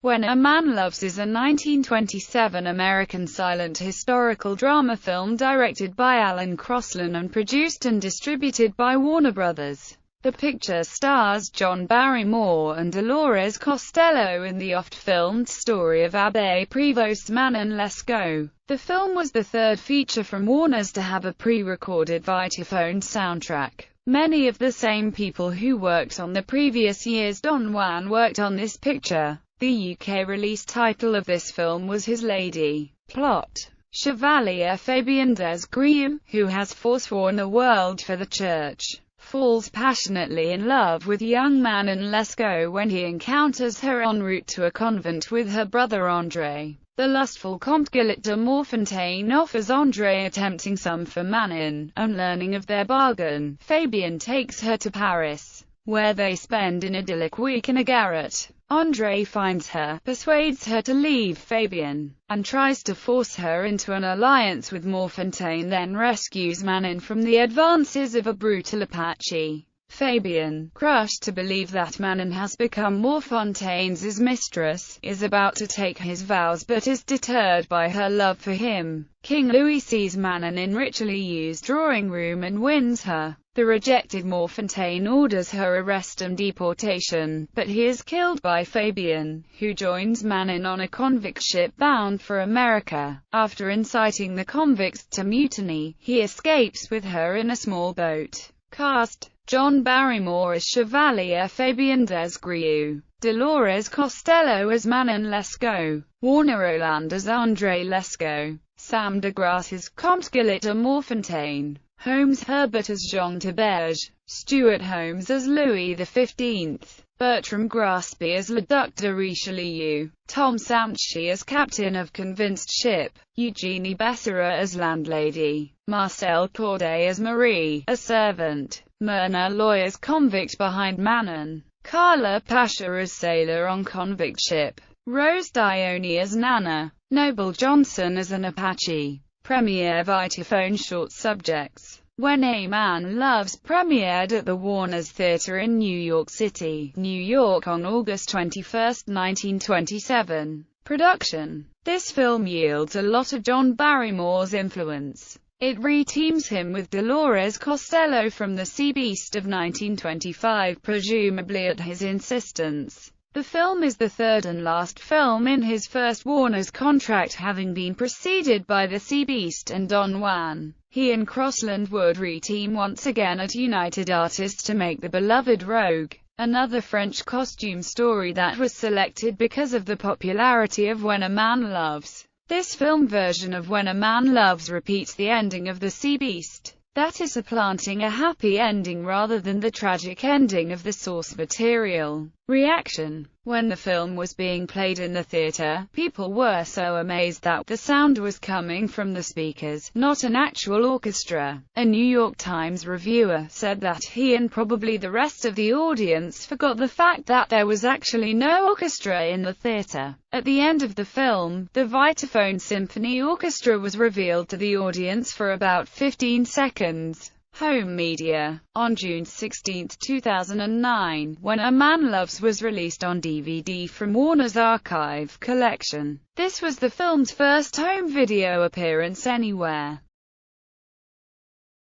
When a Man Loves is a 1927 American silent historical drama film directed by Alan Crosland and produced and distributed by Warner Brothers. The picture stars John Barrymore and Dolores Costello in the oft-filmed story of Abbé Prevost's Man and Lescaut. The film was the third feature from Warner's to have a pre-recorded Vitaphone soundtrack. Many of the same people who worked on the previous year's Don Juan worked on this picture. The UK release title of this film was His Lady. Plot: Chevalier Fabien des Grieux, who has forsworn the world for the church, falls passionately in love with young Man and Lescaut when he encounters her en route to a convent with her brother André. The lustful Comte Gillet de Morfontaine offers André a tempting sum for Manon, and learning of their bargain, Fabien takes her to Paris, where they spend an idyllic week in a garret. André finds her, persuades her to leave Fabien, and tries to force her into an alliance with Morfontaine, then rescues Manon from the advances of a brutal Apache. Fabien, crushed to believe that Manon has become Morfontaine's mistress, is about to take his vows but is deterred by her love for him. King Louis sees Manon in ritually used drawing room and wins her. The rejected Morfontaine orders her arrest and deportation, but he is killed by Fabien, who joins Manon on a convict ship bound for America. After inciting the convicts to mutiny, he escapes with her in a small boat. Cast: John Barrymore as Chevalier Fabien des Grieux, Dolores Costello as Manon Lescaut, Warner Oland as André Lescaut, Sam de Grasse as Comte Gillet de Morfontaine, Holmes Herbert as Jean Tiberge, Stuart Holmes as Louis XV, Bertram Graspy as Le Duc de Richelieu, Tom Sanchi as captain of convinced ship, Eugenie Bessera as landlady, Marcel Corday as Marie, a servant, Myrna Loy as convict behind Manon, Carla Pasha as sailor on convict ship, Rose Dione as Nana, Noble Johnson as an Apache. Premiere Vitaphone short subjects. When a Man Loves premiered at the Warner's Theatre in New York City, New York on August 21, 1927. Production. This film yields a lot of John Barrymore's influence. It re-teams him with Dolores Costello from The Sea Beast of 1925, presumably at his insistence. The film is the third and last film in his first Warner's contract, having been preceded by The Sea Beast and Don Juan. He and Crosland would re-team once again at United Artists to make the beloved Rogue, another French costume story that was selected because of the popularity of When a Man Loves. This film version of When a Man Loves repeats the ending of The Sea Beast, that is, supplanting a happy ending rather than the tragic ending of the source material. Reaction. When the film was being played in the theater, people were so amazed that the sound was coming from the speakers, not an actual orchestra. A New York Times reviewer said that he and probably the rest of the audience forgot the fact that there was actually no orchestra in the theater. At the end of the film, the Vitaphone Symphony Orchestra was revealed to the audience for about 15 seconds. Home media. On June 16, 2009, When a Man Loves was released on DVD from Warner's Archive collection. This was the film's first home video appearance anywhere.